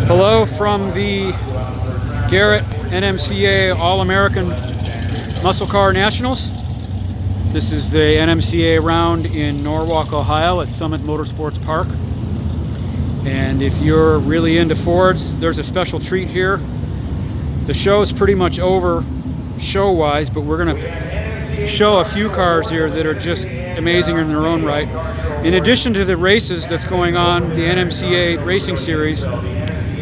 Hello from the Garrett NMCA All-American Muscle Car Nationals. This is the NMCA round in Norwalk, Ohio at Summit Motorsports Park. And if you're really into Fords, there's a special treat here. The show is pretty much over show-wise, but we're going to show a few cars here that are just amazing in their own right. In addition to the races that's going on, the NMCA Racing Series,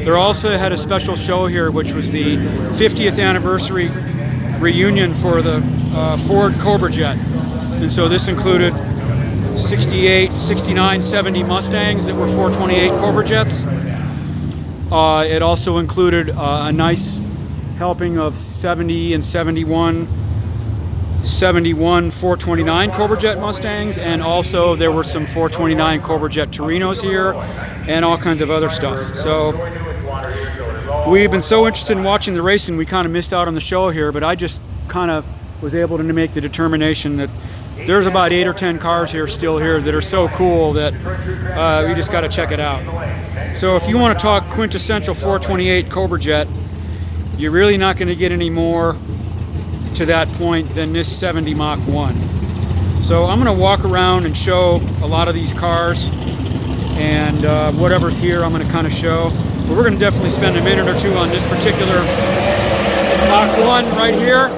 there also had a special show here, which was the 50th anniversary reunion for the Ford Cobra Jet. And so this included 68, 69, 70 Mustangs that were 428 Cobra Jets. It also included a nice helping of 70 and 71 429 Cobra Jet Mustangs, and also there were some 429 Cobra Jet Torinos here and all kinds of other stuff. So we've been so interested in watching the racing, we kind of missed out on the show here, but I just kind of was able to make the determination that there's about 8 or 10 cars still here that are so cool that we just got to check it out. So if you want to talk quintessential 428 Cobra Jet, you're really not going to get any more to that point than this 70 Mach 1. So I'm going to walk around and show a lot of these cars, and whatever's here I'm going to kind of show. But we're going to definitely spend a minute or two on this particular Mach 1 right here,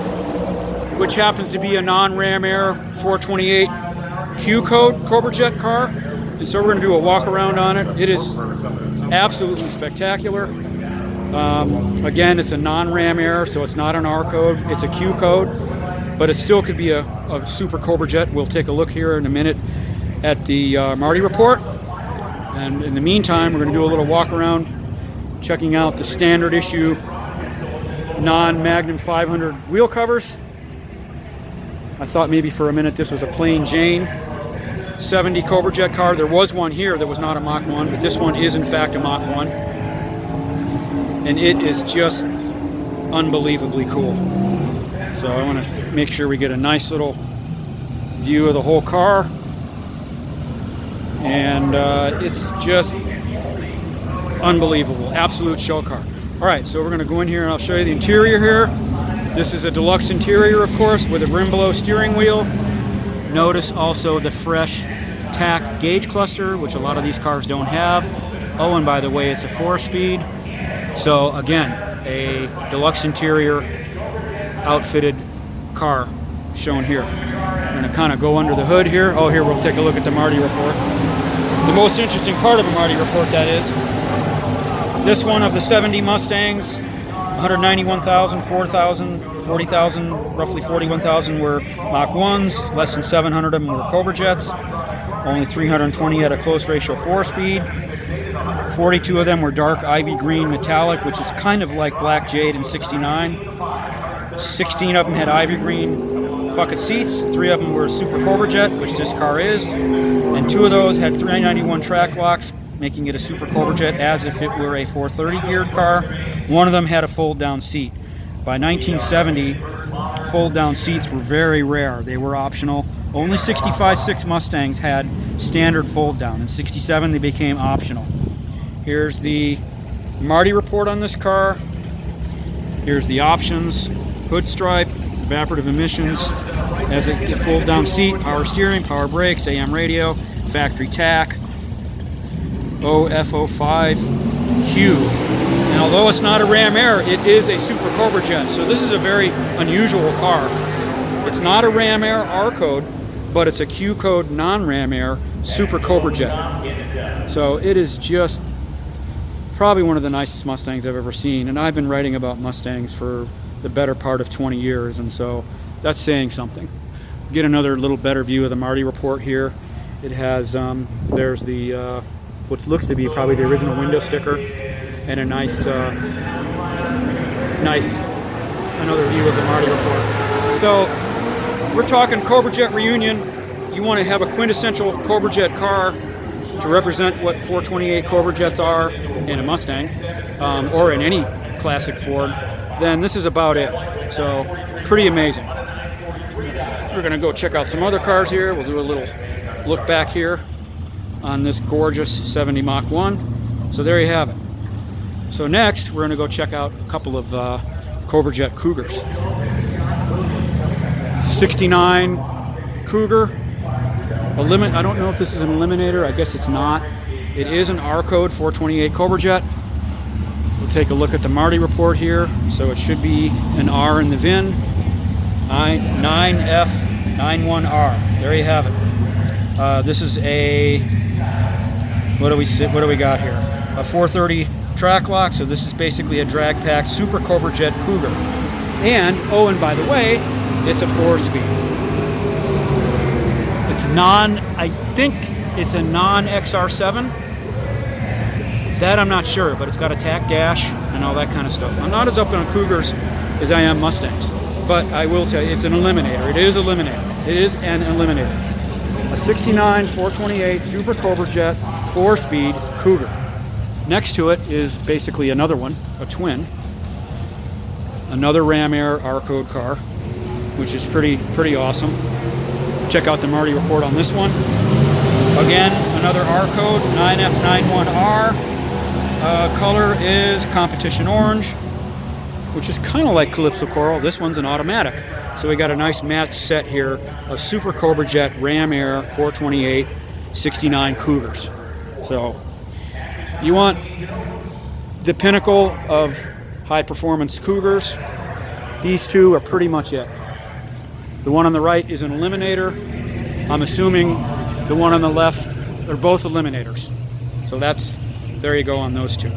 which happens to be a non-Ram Air 428 Q code Cobra Jet car. And so we're going to do a walk around on it. It is absolutely spectacular. Again, it's a non-Ram Air, so it's not an R code, it's a Q code, but it still could be a super Cobra Jet. We'll take a look here in a minute at the Marty Report. And in the meantime, we're going to do a little walk around, checking out the standard issue non-Magnum 500 wheel covers. I thought maybe for a minute this was a plain Jane 70 Cobra Jet car. There was one here that was not a Mach 1, but this one is in fact a Mach 1. And it is just unbelievably cool. So I want to make sure we get a nice little view of the whole car. And it's just unbelievable, absolute show car. All right, so we're going to go in here and I'll show you the interior here. This is a deluxe interior, of course, with a rim below steering wheel. Notice also the fresh tack gauge cluster, which a lot of these cars don't have. Oh, and by the way, it's a 4-speed. So again, a deluxe interior outfitted car shown here. I'm going to kind of go under the hood here. Oh, here we'll take a look at the Marty Report. The most interesting part of a Marty Report, that is. This one of the 70 Mustangs, 191,000, 4,000, 40,000, roughly 41,000 were Mach 1s, less than 700 of them were Cobra Jets, only 320 had a close ratio 4-speed, 42 of them were dark ivy green metallic, which is kind of like black jade in 69, 16 of them had ivy green bucket seats, 3 of them were Super Cobra Jet, which this car is, and 2 of those had 391 track locks, making it a Super Cobra Jet as if it were a 430 geared car. 1 of them had a fold-down seat. By 1970, fold-down seats were very rare. They were optional. Only 65-6 Mustangs had standard fold-down. In 67, they became optional. Here's the Marty Report on this car. Here's the options: hood stripe, evaporative emissions, has a fold-down seat, power steering, power brakes, AM radio, factory tack, OF05Q. And although it's not a Ram Air, it is a Super Cobra Jet. So this is a very unusual car. It's not a Ram Air R code, but it's a Q code non-Ram Air Super Cobra Jet. So it is just probably one of the nicest Mustangs I've ever seen. And I've been writing about Mustangs for the better part of 20 years. And so that's saying something. Get another little better view of the Marty Report here. It has, there's the, what looks to be probably the original window sticker, and a nice, another view of the Marty Report. So we're talking Cobra Jet reunion. You want to have a quintessential Cobra Jet car to represent what 428 Cobra Jets are in a Mustang, or in any classic Ford, then this is about it. So pretty amazing. We're gonna go check out some other cars here. We'll do a little look back here on this gorgeous 70 Mach 1. So there you have it. So next, we're gonna go check out a couple of Cobra Jet Cougars. 69 Cougar. I don't know if this is an eliminator. I guess it's not. It is an R code 428 Cobra Jet. We'll take a look at the Marty Report here. So it should be an R in the VIN. 9F91R. There you have it. This is a, what do we got here? A 430 track lock. So this is basically a drag pack Super Cobra Jet Cougar. And, oh, and by the way, it's a 4-speed. It's I think it's a non-XR7. That I'm not sure, but it's got a tack dash and all that kind of stuff. I'm not as up on Cougars as I am Mustangs, but I will tell you, it's an eliminator. It is eliminator. It is an eliminator. A 69 428 Super Cobra Jet 4-speed Cougar. Next to it is basically another one, a twin. Another Ram Air R code car, which is pretty awesome. Check out the Marty Report on this one. Again, another R code, 9F91R. Color is competition orange, which is kind of like Calypso Coral. This one's an automatic. So we got a nice match set here of Super Cobra Jet Ram Air 428 69 Cougars. So you want the pinnacle of high performance Cougars. These two are pretty much it. The one on the right is an eliminator. I'm assuming the one on the left are both eliminators. So there you go on those two.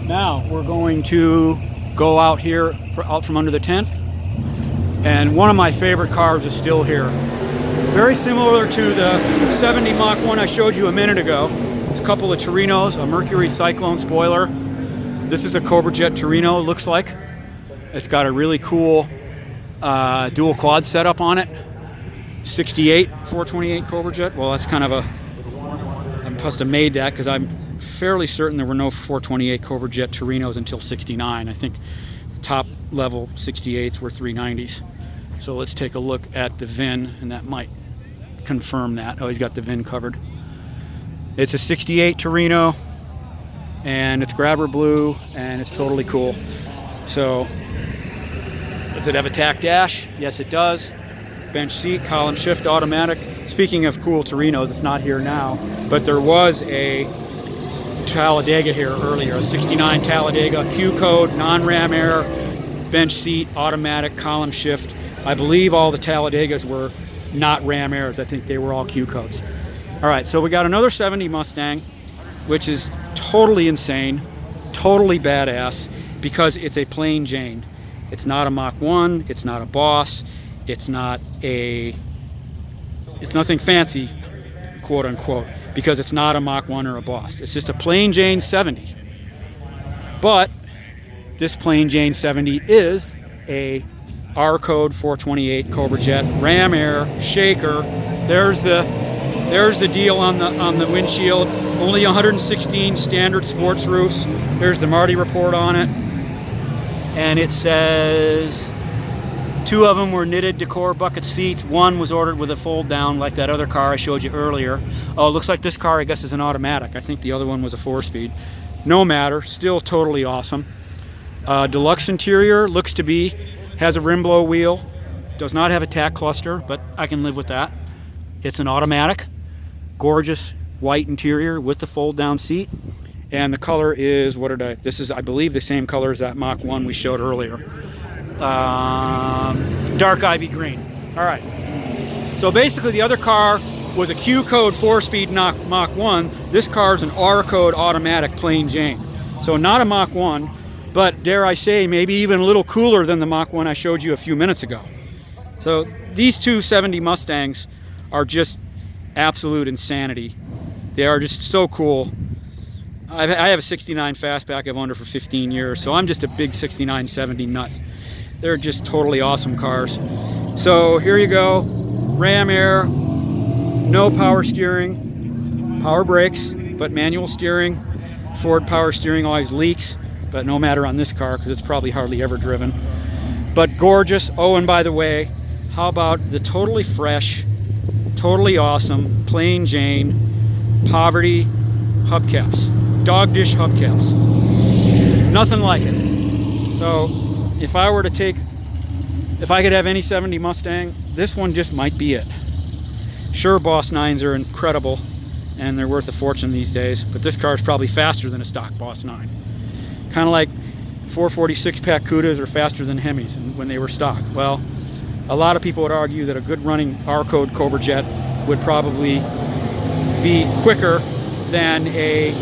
Now we're going to go out here, out from under the tent. And one of my favorite cars is still here. Very similar to the 70 Mach 1 I showed you a minute ago. It's a couple of Torinos, a Mercury Cyclone spoiler. This is a Cobra Jet Torino, it looks like. It's got a really cool dual quad setup on it. 68 428 Cobra Jet. Well, that's kind of I must have made that because I'm fairly certain there were no 428 Cobra Jet Torinos until 69. I think the top level 68s were 390s. So let's take a look at the VIN, and that might confirm that. Oh, he's got the VIN covered. It's a 68 Torino, and it's grabber blue, and it's totally cool. So, does it have a tack dash? Yes, it does. Bench seat, column shift, automatic. Speaking of cool Torinos, it's not here now, but there was a Talladega here earlier, a 69 Talladega, Q code, non-Ram Air, bench seat, automatic, column shift. I believe all the Talladegas were not Ram Airs. I think they were all Q codes. All right, so we got another 70 Mustang, which is totally insane, totally badass, because it's a plain Jane. It's not a Mach 1, it's not a Boss, it's nothing fancy, quote unquote, because it's not a Mach 1 or a Boss. It's just a plain Jane 70. But this plain Jane 70 is a R code 428 Cobra Jet Ram Air shaker. There's the deal on the windshield. Only 116 standard sports roofs. There's the Marty Report on it. And it says 2 of them were knitted decor bucket seats. 1 was ordered with a fold down like that other car I showed you earlier. Oh, it looks like this car I guess is an automatic. I think the other one was a 4-speed. No matter, still totally awesome. Deluxe interior, looks to be, has a rim blow wheel. Does not have a tack cluster, but I can live with that. It's an automatic. Gorgeous white interior with the fold down seat. And the color is, this is, I believe, the same color as that Mach 1 we showed earlier. Dark ivy green. All right. So basically the other car was a Q code 4-speed Mach 1. This car is an R code automatic plain Jane. So not a Mach 1, but dare I say, maybe even a little cooler than the Mach 1 I showed you a few minutes ago. So these two 70 Mustangs are just absolute insanity. They are just so cool. I have a 69 fastback I've owned her for 15 years, so I'm just a big 69 70 nut. They're just totally awesome cars. So here you go, Ram Air, no power steering, power brakes, but manual steering. Ford power steering always leaks, but no matter on this car because it's probably hardly ever driven. But gorgeous. Oh, and by the way, how about the totally fresh, totally awesome, plain Jane, poverty hubcaps, dog dish hubcaps. Nothing like it. So if I could have any 70 Mustang, this one just might be it. Sure, Boss 9s are incredible and they're worth a fortune these days, but this car is probably faster than a stock Boss 9. Kind of like 446 pack Cougas are faster than Hemis when they were stock. Well, a lot of people would argue that a good running R-code Cobra Jet would probably be quicker than a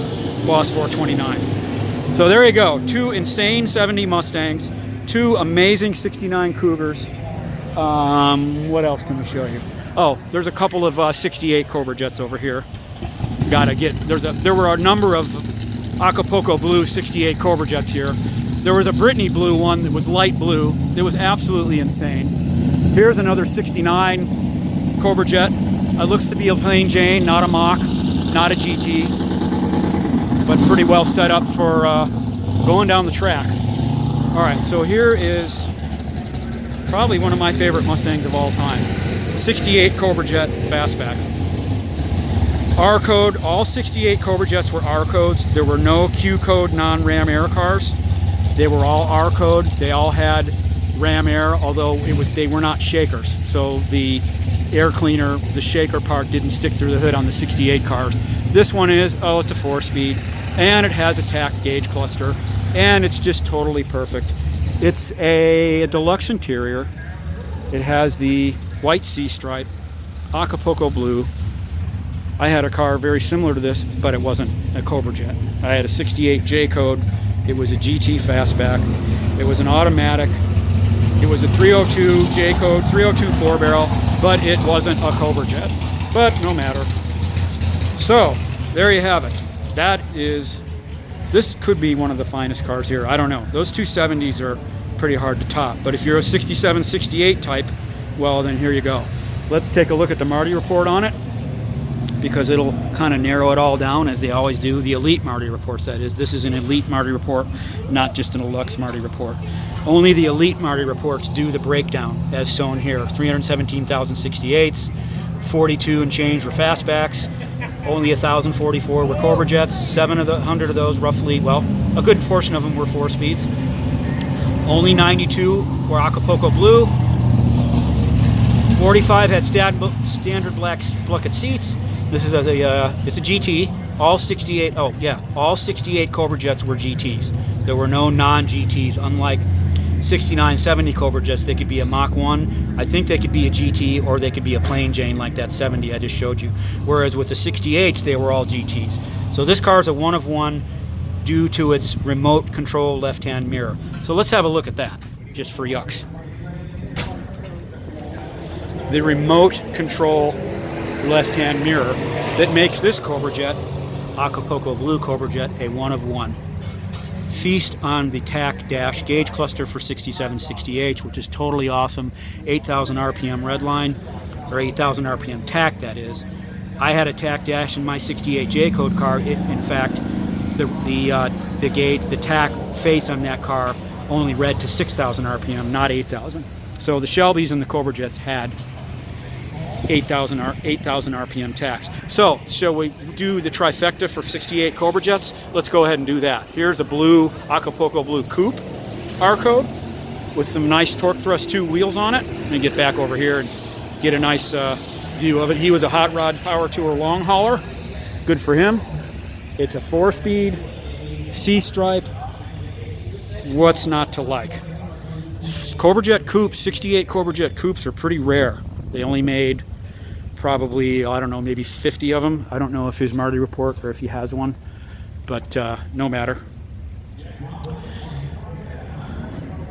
Boss 429. So there you go, 2 insane 70 Mustangs, 2 amazing 69 Cougars. What else can we show you? Oh, there's a couple of 68 Cobra Jets over here. There were a number of Acapulco blue 68 Cobra Jets here. There was a Brittany blue one that was light blue. It was absolutely insane. Here's another 69 Cobra Jet. It looks to be a plain Jane, not a Mach, not a GT, but pretty well set up for going down the track. All right, so here is probably one of my favorite Mustangs of all time. 68 Cobra Jet fastback. R-code, all 68 Cobra Jets were R-codes. There were no Q-code non-Ram Air cars. They were all R-code. They all had Ram Air, although they were not shakers. So the air cleaner, the shaker part didn't stick through the hood on the 68 cars. This one is, oh, it's a 4-speed, and it has a tack gauge cluster, and it's just totally perfect. It's a deluxe interior. It has the white C-stripe, Acapulco blue. I had a car very similar to this, but it wasn't a Cobra Jet. I had a 68 J-code. It was a GT fastback. It was an automatic. It was a 302 J-code, 302 4-barrel, but it wasn't a Cobra Jet. But no matter. So, there you have it. This could be one of the finest cars here. I don't know. Those 270s are pretty hard to top. But if you're a 67, 68 type, well, then here you go. Let's take a look at the Marty Report on it, because it'll kind of narrow it all down, as they always do. The elite Marty Reports, that is. This is an elite Marty Report, not just an deluxe Marty Report. Only the elite Marty Reports do the breakdown, as shown here. 317,000 68s, 42 and change were fastbacks, only 1,044 were Cobra Jets, 700 of those roughly, well, a good portion of them were 4-speeds. Only 92 were Acapulco blue, 45 had standard black bucket seats. This is it's a GT. All 68, oh yeah, all 68 Cobra Jets were GTs. There were no non-GTs, unlike 69, 70 Cobra Jets. They could be a Mach 1. I think they could be a GT, or they could be a plain Jane like that 70 I just showed you. Whereas with the 68s, they were all GTs. So this car is a one of one due to its remote control left-hand mirror. So let's have a look at that, just for yucks. The remote control left-hand mirror that makes this Cobra Jet, Acapulco blue Cobra Jet, a one of one. Feast on the tack dash gauge cluster for 67, 68, which is totally awesome. 8,000 RPM redline, or 8,000 RPM tack, that is. I had a tack dash in my 68 J-code car. In fact, the gauge, the tack face on that car only read to 6,000 RPM, not 8,000. So the Shelbys and the Cobra Jets had 8,000 RPM tacks. So, shall we do the trifecta for 68 Cobra Jets? Let's go ahead and do that. Here's a blue Acapulco blue coupe R-code with some nice torque thrust 2 wheels on it. Let me get back over here and get a nice view of it. He was a hot rod power tour long hauler. Good for him. It's a 4-speed C-stripe. What's not to like? Cobra Jet coupes, 68 Cobra Jet coupes are pretty rare. They only made probably, I don't know, maybe 50 of them. I don't know if his Marty Report or if he has one, but no matter.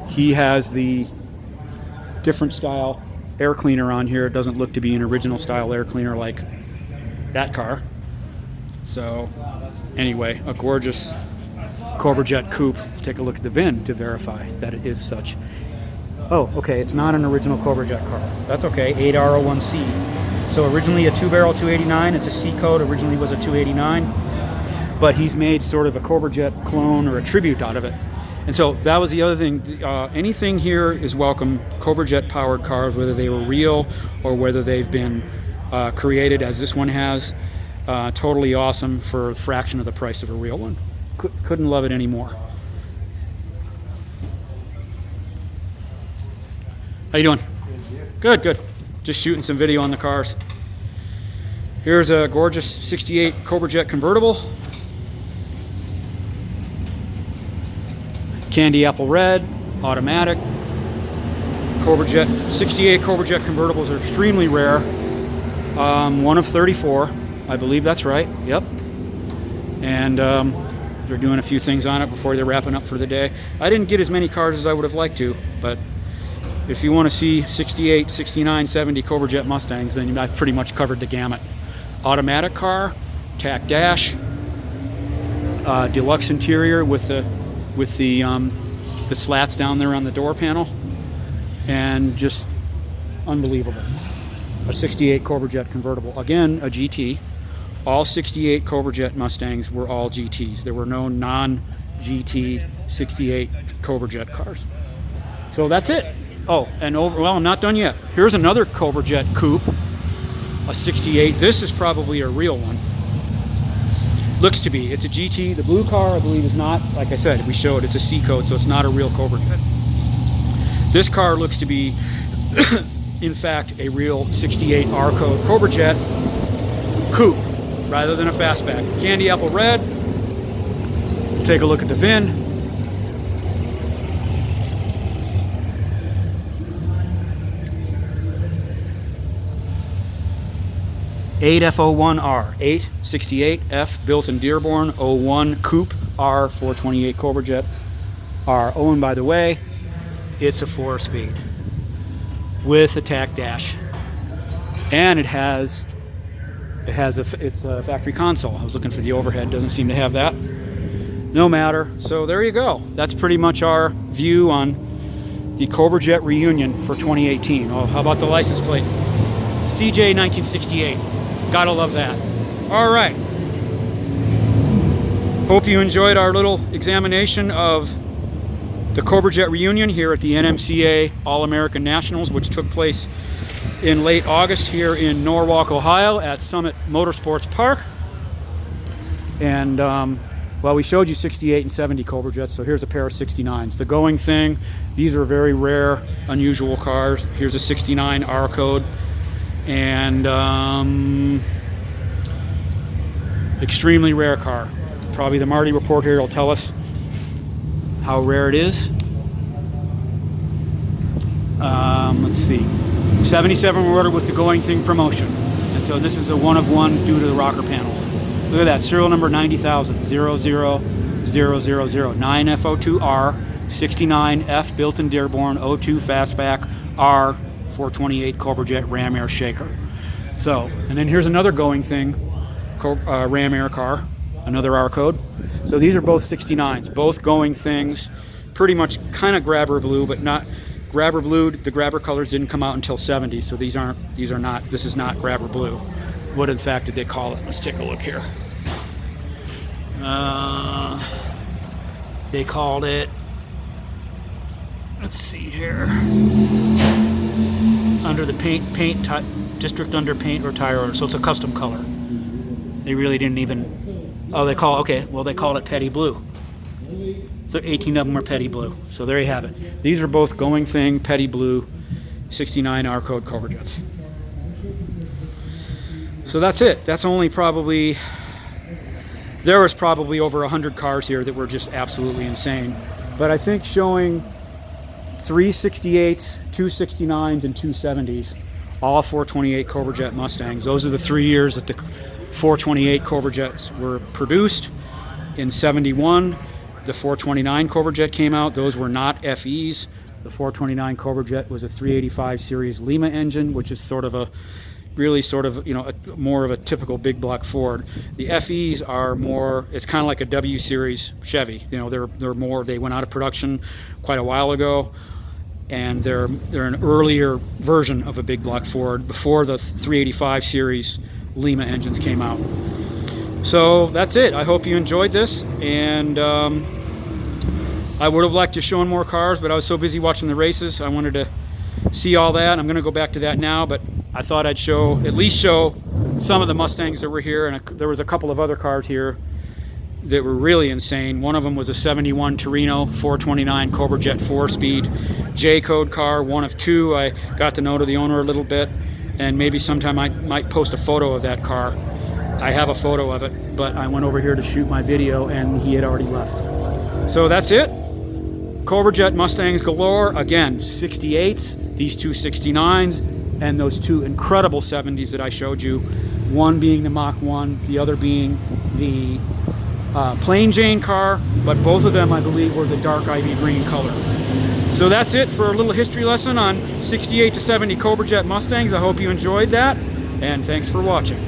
He has the different style air cleaner on here. It doesn't look to be an original style air cleaner like that car. So anyway, a gorgeous Cobra Jet coupe. Take a look at the VIN to verify that it is such. Oh, okay, it's not an original Cobra Jet car. That's okay, 8R01C. So originally a 2-barrel 289, it's a C code, originally was a 289, but he's made sort of a Cobra Jet clone or a tribute out of it. And so that was the other thing. Anything here is welcome. Cobra Jet powered cars, whether they were real or whether they've been created as this one has, totally awesome for a fraction of the price of a real one. Couldn't love it anymore. How you doing? Good, good. Just shooting some video on the cars. Here's a gorgeous 68 Cobra Jet convertible. Candy apple red, automatic. Cobra Jet, 68 Cobra Jet convertibles are extremely rare. One of 34, I believe that's right, yep. And they're doing a few things on it before they're wrapping up for the day. I didn't get as many cars as I would have liked to, but if you want to see 68, 69, 70 Cobra Jet Mustangs, then I've pretty much covered the gamut. Automatic car, tack dash, deluxe interior with the slats down there on the door panel, and just unbelievable. A 68 Cobra Jet convertible, again a GT. All 68 Cobra Jet Mustangs were all GTs. There were no non-GT 68 Cobra Jet cars. So that's it. Oh, and well, I'm not done yet. Here's another Cobra Jet coupe, a 68. This is probably a real one. Looks to be. It's a GT. The blue car, I believe, is not. Like I said, we showed it's a C code, so it's not a real Cobra Jet. This car looks to be, in fact, a real 68 R code Cobra Jet coupe, rather than a fastback. Candy apple red. Take a look at the VIN. 8F01R, 868F, built in Dearborn, 01 coupe, R428 Cobra Jet R. Oh, and by the way, it's a 4-speed with a tack dash, and it's a factory console. I was looking for the overhead, doesn't seem to have that. No matter. So there you go. That's pretty much our view on the Cobra Jet reunion for 2018. Oh, how about the license plate? CJ 1968. Gotta love that. All right. Hope you enjoyed our little examination of the Cobra Jet reunion here at the NMCA All-American Nationals, which took place in late August here in Norwalk, Ohio at Summit Motorsports Park. And well, we showed you 68 and 70 Cobra Jets, so here's a pair of 69s. The going thing, these are very rare, unusual cars. Here's a 69 R code. And extremely rare car. Probably the Marty Report here will tell us how rare it is. Let's see. 77 were ordered with the going thing promotion. And so this is a one of one due to the rocker panels. Look at that, serial number 90,000, 00000, 9F02R, 69F, built in Dearborn, 02 fastback, R, 428 Cobra Jet Ram Air Shaker. So, and then here's another going thing, Ram Air car, another R code. So these are both 69s, both going things, pretty much kind of grabber blue, but not grabber blue. The grabber colors didn't come out until 70, so this is not grabber blue. What in fact did they call it? Let's take a look here. They called it, let's see here, under the paint district under paint or tire order, so it's a custom color. They really didn't even, they called it petty blue. So 18 of them are petty blue. So there you have it. These are both going thing, petty blue, 69 R code Cobra Jets. So that's it. That's only probably, there was probably over 100 cars here that were just absolutely insane. But I think showing 3 68s, 2 69s, and 2 70s, all 428 Cobra Jet Mustangs. Those are the 3 years that the 428 Cobra Jets were produced. In 71, the 429 Cobra Jet came out. Those were not FEs. The 429 Cobra Jet was a 385 series Lima engine, which is sort of a more of a typical big block Ford. The FEs are more, it's kind of like a W series Chevy. They're more, they went out of production quite a while ago, and they're an earlier version of a big block Ford before the 385 series Lima engines came out. So that's it. I hope you enjoyed this, and I would have liked to show more cars, but I was so busy watching the races. I wanted to see all that. I'm going to go back to that now, but I thought I'd at least show some of the Mustangs that were here, and there was a couple of other cars here that were really insane. One of them was a 71 Torino 429 Cobra Jet 4-speed J-code car, one of two. I got to know the owner a little bit, and maybe sometime I might post a photo of that car. I have a photo of it, but I went over here to shoot my video and he had already left. So that's it. Cobra Jet Mustangs galore. Again, 68s, these two 69s, and those two incredible 70s that I showed you. One being the Mach 1, the other being the plain Jane car, but both of them I believe were the dark ivy green color. So that's it for a little history lesson on 68 to 70 Cobra Jet Mustangs. I hope you enjoyed that, and thanks for watching.